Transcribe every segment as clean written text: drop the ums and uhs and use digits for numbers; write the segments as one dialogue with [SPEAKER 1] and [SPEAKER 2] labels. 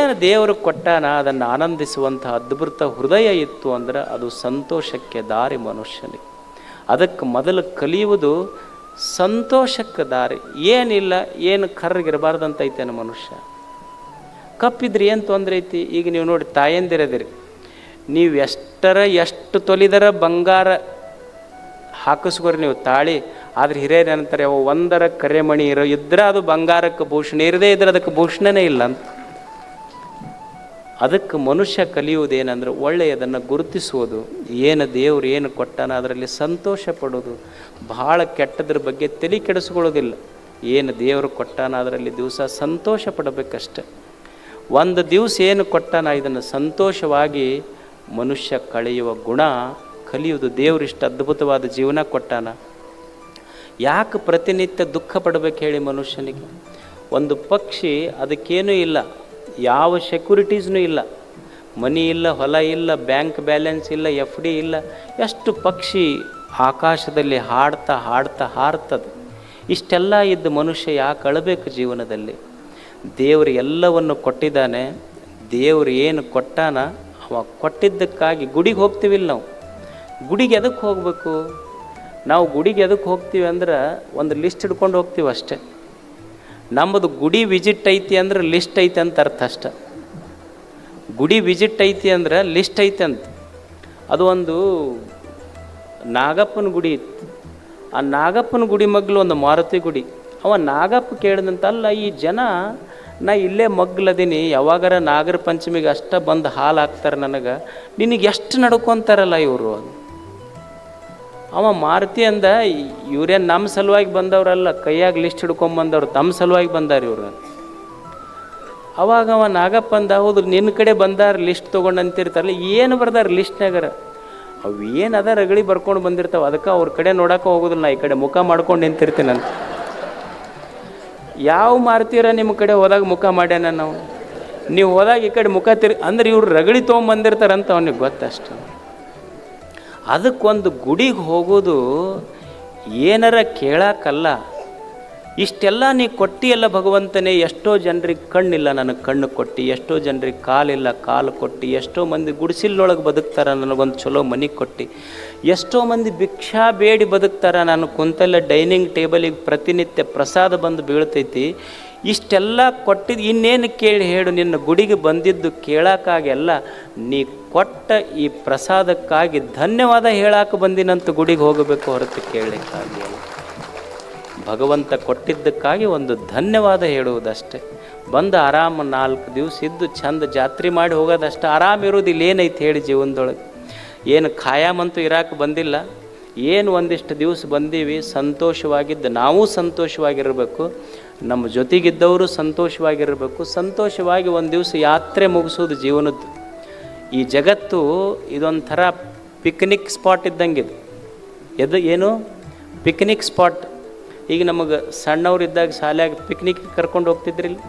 [SPEAKER 1] ಏನು ದೇವರು ಕೊಟ್ಟಾನ ಅದನ್ನು ಆನಂದಿಸುವಂಥ ಅದ್ಭುತ ಹೃದಯ ಇತ್ತು ಅಂದ್ರೆ ಅದು ಸಂತೋಷಕ್ಕೆ ದಾರಿ ಮನುಷ್ಯನಿಗೆ. ಅದಕ್ಕೆ ಮೊದಲು ಕಲಿಯುವುದು ಸಂತೋಷಕ್ಕೆ ದಾರಿ. ಏನಿಲ್ಲ, ಏನು ಕರ್ರಗಿರಬಾರ್ದಂತ ಐತೇನು ಮನುಷ್ಯ. ಕಪ್ಪಿದ್ರಿ ಏನು ತೊಂದರೆ ಐತಿ? ಈಗ ನೀವು ನೋಡಿ, ತಾಯಂದಿರದಿರಿ, ನೀವು ಎಷ್ಟು ತೊಲಿದರ ಬಂಗಾರ ಹಾಕಿಸ್ಕೊರಿ ನೀವು ತಾಳಿ, ಆದ್ರೆ ಹಿರಿಯರು ಏನಂತಾರೆ, ಅವು ಒಂದರ ಕರೆಮಣಿ ಇದ್ರೆ ಅದು ಬಂಗಾರಕ್ಕೆ ಭೂಷಣ, ಇರದೇ ಇದ್ರೆ ಅದಕ್ಕೆ ಭೂಷಣನೇ ಇಲ್ಲ ಅಂತ. ಅದಕ್ಕೆ ಮನುಷ್ಯ ಕಲಿಯುವುದೇನೆಂದ್ರೆ ಒಳ್ಳೆಯದನ್ನು ಗುರುತಿಸುವುದು, ಏನು ದೇವ್ರು ಏನು ಕೊಟ್ಟಾನ ಅದರಲ್ಲಿ ಸಂತೋಷ ಪಡೋದು, ಭಾಳ ಕೆಟ್ಟದ್ರ ಬಗ್ಗೆ ತಲೆ ಕೆಡಿಸ್ಕೊಳ್ಳೋದಿಲ್ಲ. ಏನು ದೇವರು ಕೊಟ್ಟಾನ ಅದರಲ್ಲಿ ದಿವಸ ಸಂತೋಷ ಪಡಬೇಕಷ್ಟೆ. ಒಂದು ದಿವಸ ಏನು ಕೊಟ್ಟಾನ ಇದನ್ನು ಸಂತೋಷವಾಗಿ ಮನುಷ್ಯ ಕಳೆಯುವ ಗುಣ ಕಲಿಯುವುದು. ದೇವರು ಇಷ್ಟು ಅದ್ಭುತವಾದ ಜೀವನ ಕೊಟ್ಟಾನ, ಯಾಕೆ ಪ್ರತಿನಿತ್ಯ ದುಃಖ ಪಡಬೇಕು ಹೇಳಿ ಮನುಷ್ಯನಿಗೆ? ಒಂದು ಪಕ್ಷಿ ಅದಕ್ಕೇನೂ ಇಲ್ಲ, ಯಾವ ಸೆಕ್ಯೂರಿಟೀಸ್ನೂ ಇಲ್ಲ, ಮನಿ ಇಲ್ಲ, ಹೊಲ ಇಲ್ಲ, ಬ್ಯಾಂಕ್ ಬ್ಯಾಲೆನ್ಸ್ ಇಲ್ಲ, FD ಇಲ್ಲ. ಎಷ್ಟು ಪಕ್ಷಿ ಆಕಾಶದಲ್ಲಿ ಹಾಡ್ತಾ ಹಾಡ್ತಾ ಹಾರ್ತದೆ. ಇಷ್ಟೆಲ್ಲ ಇದ್ದು ಮನುಷ್ಯ ಯಾಕೆ ಅಳಬೇಕು ಜೀವನದಲ್ಲಿ? ದೇವರು ಎಲ್ಲವನ್ನು ಕೊಟ್ಟಿದ್ದಾನೆ. ದೇವರು ಏನು ಕೊಟ್ಟಾನ ಅವ ಕೊಟ್ಟಿದ್ದಕ್ಕಾಗಿ ಗುಡಿಗೆ ಹೋಗ್ತೀವಿಲ್ಲ ನಾವು. ಗುಡಿಗೆ ಎದಕ್ಕೆ ಹೋಗಬೇಕು? ನಾವು ಗುಡಿಗೆ ಎದಕ್ಕೆ ಹೋಗ್ತೀವಿ ಅಂದ್ರೆ ಒಂದು ಲಿಸ್ಟ್ ಹಿಡ್ಕೊಂಡು ಹೋಗ್ತೀವಿ ಅಷ್ಟೇ. ನಮ್ಮದು ಗುಡಿ ವಿಸಿಟ್ ಐತಿ ಅಂದ್ರೆ ಲಿಸ್ಟ್ ಐತೆ ಅಂತ ಅರ್ಥ ಅಷ್ಟೆ. ಗುಡಿ ವಿಸಿಟ್ ಐತಿ ಅಂದ್ರೆ ಲಿಸ್ಟ್ ಐತೆ ಅಂತ. ಅದು ಒಂದು ನಾಗಪ್ಪನ ಗುಡಿ ಇತ್ತು. ಆ ನಾಗಪ್ಪನ ಗುಡಿ ಮಗ್ಲು ಒಂದು ಮಾರುತಿ ಗುಡಿ. ಅವ ನಾಗಪ್ಪ ಕೇಳಿದಂತಲ್ಲ, ಈ ಜನ ನಾ ಇಲ್ಲೇ ಮಗ್ಲದೀನಿ, ಯಾವಾಗಾರ ನಾಗರ ಪಂಚಮಿಗೆ ಅಷ್ಟ ಬಂದು ಹಾಲು ಹಾಕ್ತಾರೆ ನನಗೆ, ನಿನಗೆ ಎಷ್ಟು ನಡ್ಕೊತಾರಲ್ಲ ಇವರು. ಅವ ಮಾರುತಿ ಅಂದ, ಇವ್ರೇನು ನಮ್ಮ ಸಲುವಾಗಿ ಬಂದವರಲ್ಲ, ಕೈಯಾಗ ಲಿಸ್ಟ್ ಹಿಡ್ಕೊಂಬಂದವ್ರು, ತಮ್ಮ ಸಲುವಾಗಿ ಬಂದಾರ ಇವ್ರು. ಅವಾಗ ಅವ ನಾಗಪ್ಪ ಅಂದ, ಹೌದು ನಿನ್ನ ಕಡೆ ಬಂದಾರ ಲಿಸ್ಟ್ ತೊಗೊಂಡು ಅಂತಿರ್ತಾರಲ್ಲ, ಏನು ಬರ್ದಾರ ಲಿಸ್ಟ್ನಾಗರ? ಅವು ಏನು ಅದ ರಗಳಿ ಬರ್ಕೊಂಡು ಬಂದಿರ್ತಾವೆ, ಅದಕ್ಕೆ ಅವ್ರ ಕಡೆ ನೋಡೋಕೆ ಹೋಗೋದಿಲ್ಲ, ನಾ ಈ ಕಡೆ ಮುಖ ಮಾಡ್ಕೊಂಡು ನಿಂತಿರ್ತೀನಿ ಅಂತ. ಯಾವ ಮಾರ್ತೀರ ನಿಮ್ಮ ಕಡೆ ಹೋದಾಗ ಮುಖ ಮಾಡ್ಯಾನ ನಾವು? ನೀವು ಹೋದಾಗ ಈ ಕಡೆ ಮುಖ ಅಂದ್ರೆ ಇವ್ರು ರಗಳಿ ತೊಗೊಂಬಂದಿರ್ತಾರಂತ ಅವನಿಗೆ ಗೊತ್ತಷ್ಟು. ಅದಕ್ಕೊಂದು ಗುಡಿಗೆ ಹೋಗೋದು ಏನಾರ ಕೇಳಕ್ಕಲ್ಲ. ಇಷ್ಟೆಲ್ಲ ನೀ ಕೊಟ್ಟಿಯಲ್ಲ ಭಗವಂತನೇ. ಎಷ್ಟೋ ಜನರಿಗೆ ಕಣ್ಣಿಲ್ಲ, ನನಗೆ ಕಣ್ಣು ಕೊಟ್ಟು. ಎಷ್ಟೋ ಜನರಿಗೆ ಕಾಲಿಲ್ಲ, ಕಾಲು ಕೊಟ್ಟು. ಎಷ್ಟೋ ಮಂದಿ ಗುಡಿಸಿಲ್ಲೊಳಗೆ ಬದುಕ್ತಾರೆ, ನನಗೊಂದು ಚಲೋ ಮನೆ ಕೊಟ್ಟು. ಎಷ್ಟೋ ಮಂದಿ ಭಿಕ್ಷಾ ಬೇಡಿ ಬದುಕ್ತಾರೆ, ನಾನು ಕುಂತಲ್ಲ ಡೈನಿಂಗ್ ಟೇಬಲಿಗೆ ಪ್ರತಿನಿತ್ಯ ಪ್ರಸಾದ ಬಂದು ಬೀಳ್ತೈತಿ. ಇಷ್ಟೆಲ್ಲ ಕೊಟ್ಟಿದ್ದು ಇನ್ನೇನು ಕೇಳಿ ಹೇಳು? ನಿನ್ನ ಗುಡಿಗೆ ಬಂದಿದ್ದು ಕೇಳೋಕ್ಕಾಗೆಲ್ಲ, ನೀ ಕೊಟ್ಟ ಈ ಪ್ರಸಾದಕ್ಕಾಗಿ ಧನ್ಯವಾದ ಹೇಳಕ್ಕೆ ಬಂದಿನಂತ ಗುಡಿಗೆ ಹೋಗಬೇಕು, ಹೊರತು ಕೇಳಲಿಕ್ಕಾಗಿ ಅಲ್ಲ. ಭಗವಂತ ಕೊಟ್ಟಿದ್ದಕ್ಕಾಗಿ ಒಂದು ಧನ್ಯವಾದ ಹೇಳುವುದಷ್ಟೇ. ಬಂದು ಆರಾಮ 4 ದಿವಸ ಇದ್ದು ಚಂದ ಜಾತ್ರೆ ಮಾಡಿ ಹೋಗೋದಷ್ಟೇ. ಆರಾಮಿರೋದು ಇಲ್ಲಿ ಏನೈತೆ ಹೇಳಿ ಜೀವನದೊಳಗೆ? ಏನು ಖಾಯಾಮಂತೂ ಇರಾಕೆ ಬಂದಿಲ್ಲ. ಏನು ಒಂದಿಷ್ಟು ದಿವಸ ಬಂದೀವಿ, ಸಂತೋಷವಾಗಿದ್ದು ನಾವು ಸಂತೋಷವಾಗಿರಬೇಕು, ನಮ್ಮ ಜೊತೆಗಿದ್ದವರು ಸಂತೋಷವಾಗಿರಬೇಕು. ಸಂತೋಷವಾಗಿ ಒಂದು ದಿವಸ ಯಾತ್ರೆ ಮುಗಿಸೋದು ಜೀವನದ್ದು. ಈ ಜಗತ್ತು ಇದೊಂಥರ ಪಿಕ್ನಿಕ್ ಸ್ಪಾಟ್ ಇದ್ದಂಗಿದೆ. ಏನು ಪಿಕ್ನಿಕ್ ಸ್ಪಾಟ್? ಈಗ ನಮಗೆ ಸಣ್ಣವರಿದ್ದಾಗ ಶಾಲೆಯಾಗ ಪಿಕ್ನಿಕ್ಕಿಗೆ ಕರ್ಕೊಂಡು ಹೋಗ್ತಿದ್ರಿಲ್ಲ,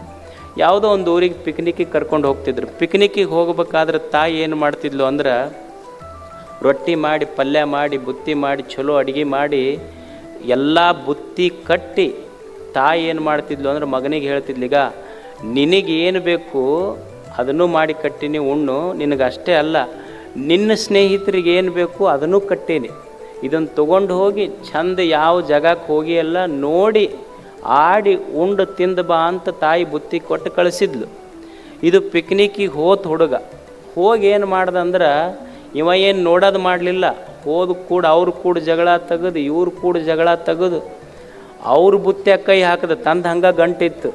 [SPEAKER 1] ಯಾವುದೋ ಒಂದು ಊರಿಗೆ ಪಿಕ್ನಿಕ್ಕಿಗೆ ಕರ್ಕೊಂಡು ಹೋಗ್ತಿದ್ರು. ಪಿಕ್ನಿಕ್ಕಿಗೆ ಹೋಗ್ಬೇಕಾದ್ರೆ ತಾಯಿ ಏನು ಮಾಡ್ತಿದ್ಲು ಅಂದ್ರೆ, ರೊಟ್ಟಿ ಮಾಡಿ, ಪಲ್ಯ ಮಾಡಿ, ಬುತ್ತಿ ಮಾಡಿ, ಚಲೋ ಅಡುಗೆ ಮಾಡಿ, ಎಲ್ಲ ಬುತ್ತಿ ಕಟ್ಟಿ ತಾಯಿ ಏನು ಮಾಡ್ತಿದ್ಲು ಅಂದ್ರೆ ಮಗನಿಗೆ ಹೇಳ್ತಿದ್ಲು, ಈಗ ನಿನಗೆ ಏನು ಬೇಕು ಅದನ್ನು ಮಾಡಿ ಕಟ್ಟಿನಿ, ಉಣ್ಣು. ನಿನಗಷ್ಟೇ ಅಲ್ಲ, ನಿನ್ನ ಸ್ನೇಹಿತರಿಗೆ ಏನು ಬೇಕು ಅದನ್ನು ಕಟ್ಟೀನಿ. ಇದನ್ನು ತೊಗೊಂಡು ಹೋಗಿ ಚಂದ ಯಾವ ಜಾಗಕ್ಕೆ ಹೋಗಿ ಎಲ್ಲ ನೋಡಿ ಆಡಿ ಉಂಡು ತಿಂದು ಬಾ ಅಂತ ತಾಯಿ ಬುತ್ತಿ ಕೊಟ್ಟು ಕಳಿಸಿದ್ಲು. ಇದು ಪಿಕ್ನಿಕ್ಕಿಗೆ ಹೋದ ಹುಡುಗ ಹೋಗಿ ಏನು ಮಾಡ್ದಂದ್ರೆ, ಇವ ಏನು ನೋಡೋದು ಮಾಡಲಿಲ್ಲ, ಹೋದ ಕೂಡ ಅವ್ರು ಕೂಡ ಜಗಳ ತೆಗೆದು, ಇವ್ರು ಕೂಡ ಜಗಳ ತೆಗೆದು, ಅವ್ರ ಬುತ್ತಿಯಾಗ ಕೈ ಹಾಕಿದ, ತಂದು ಹಂಗೆ ಗಂಟಿತ್ತು.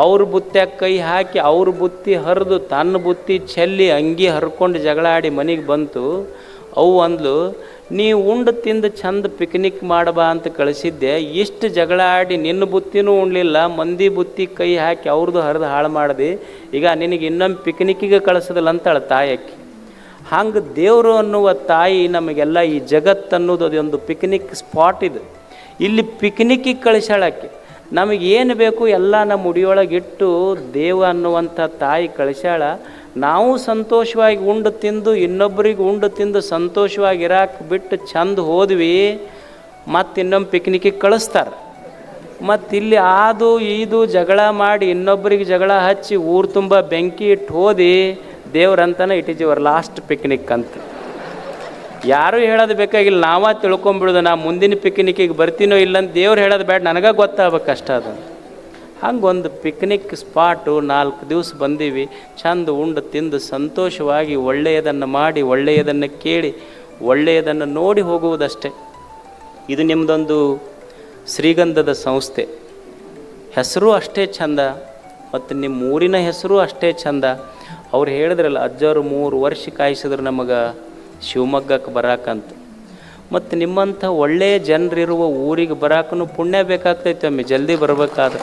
[SPEAKER 1] ಅವ್ರ ಬುತ್ತಿಯಾಗ ಕೈ ಹಾಕಿ ಅವ್ರ ಬುತ್ತಿ ಹರಿದು ತನ್ನ ಬುತ್ತಿ ಚೆಲ್ಲಿ ಅಂಗಿ ಹರ್ಕೊಂಡು ಜಗಳ ಆಡಿ ಮನೆಗೆ ಬಂತು. ಅವು ಅಂದ್ಲು, ನೀ ಉಂಡು ತಿಂದು ಚಂದ ಪಿಕ್ನಿಕ್ ಮಾಡಬಾ ಅಂತ ಕಳಿಸಿದ್ದೆ, ಇಷ್ಟು ಜಗಳ ಆಡಿ ನಿನ್ನ ಬುತ್ತಿನೂ ಉಣ್ಲಿಲ್ಲ, ಮಂದಿ ಬುತ್ತಿ ಕೈ ಹಾಕಿ ಅವ್ರದ್ದು ಹರಿದು ಹಾಳು ಮಾಡಿದೆ, ಈಗ ನಿನಗೆ ಇನ್ನೊಮ್ಮೆ ಪಿಕ್ನಿಕ್ಕಿಗೆ ಕಳಿಸೋದಿಲ್ಲ ಅಂತಾಳೆ ತಾಯಕ್ಕೆ. ಹಂಗೆ ದೇವರು ಅನ್ನುವ ತಾಯಿ ನಮಗೆಲ್ಲ ಈ ಜಗತ್ತು ಅನ್ನೋದು ಅದೊಂದು ಪಿಕ್ನಿಕ್ ಸ್ಪಾಟ್ ಇದು. ಇಲ್ಲಿ ಪಿಕ್ನಿಕ್ಕಿಗೆ ಕಳಿಸಾಳಕ್ಕೆ ನಮಗೇನು ಬೇಕು ಎಲ್ಲ ನಮ್ಮ ಮುಡಿಯೊಳಗಿಟ್ಟು ದೇವ ಅನ್ನುವಂಥ ತಾಯಿ ಕಳಿಸಾಳ. ನಾವು ಸಂತೋಷವಾಗಿ ಉಂಡು ತಿಂದು ಇನ್ನೊಬ್ಬರಿಗೆ ಉಂಡು ತಿಂದು ಸಂತೋಷವಾಗಿ ಇರಾಕೆ ಬಿಟ್ಟು ಚಂದ ಹೋದ್ವಿ, ಮತ್ತು ಇನ್ನೊಮ್ಮೆ ಪಿಕ್ನಿಕ್ಕಿಗೆ ಕಳಿಸ್ತಾರೆ. ಮತ್ತು ಇಲ್ಲಿ ಅದು ಇದು ಜಗಳ ಮಾಡಿ ಇನ್ನೊಬ್ಬರಿಗೆ ಜಗಳ ಹಚ್ಚಿ ಊರು ತುಂಬ ಬೆಂಕಿ ಇಟ್ಟು ಹೋದಿ ದೇವ್ರಂತಾನೆ it is your last picnic ಅಂತ. ಯಾರೂ ಹೇಳೋದು ಬೇಕಾಗಿಲ್ಲ, ನಾವೇ ತಿಳ್ಕೊಂಬಿಡೋದು ನಾ ಮುಂದಿನ ಪಿಕ್ನಿಕ್ಕಿಗೆ ಬರ್ತೀನೋ ಇಲ್ಲಂತ ದೇವ್ರು ಹೇಳೋದು ಬೇಡ, ನನಗೆ ಗೊತ್ತಾಗಬೇಕು ಅಷ್ಟ ಅದು. ಹಂಗೊಂದು ಪಿಕ್ನಿಕ್ ಸ್ಪಾಟು 4 ದಿವಸ ಬಂದೀವಿ, ಚಂದ ಉಂಡು ತಿಂದು ಸಂತೋಷವಾಗಿ ಒಳ್ಳೆಯದನ್ನು ಮಾಡಿ ಒಳ್ಳೆಯದನ್ನು ಕೇಳಿ ಒಳ್ಳೆಯದನ್ನು ನೋಡಿ ಹೋಗುವುದಷ್ಟೇ. ಇದು ನಿಮ್ಮದೊಂದು ಶ್ರೀಗಂಧದ ಸಂಸ್ಥೆ, ಹೆಸರು ಅಷ್ಟೇ ಚಂದ ಮತ್ತು ನಿಮ್ಮ ಊರಿನ ಹೆಸರು ಅಷ್ಟೇ ಚಂದ. ಅವ್ರು ಹೇಳಿದ್ರಲ್ಲ ಅಜ್ಜವರು 3 ವರ್ಷ ಕಾಯಿಸಿದ್ರು ನಮಗೆ ಶಿವಮೊಗ್ಗಕ್ಕೆ ಬರಾಕಂತ. ಮತ್ತು ನಿಮ್ಮಂಥ ಒಳ್ಳೆಯ ಜನರಿರುವ ಊರಿಗೆ ಬರಾಕೂ ಪುಣ್ಯ ಬೇಕಾಗ್ತೈತೆ ಒಮ್ಮೆ ಜಲ್ದಿ ಬರಬೇಕಾದ್ರೆ.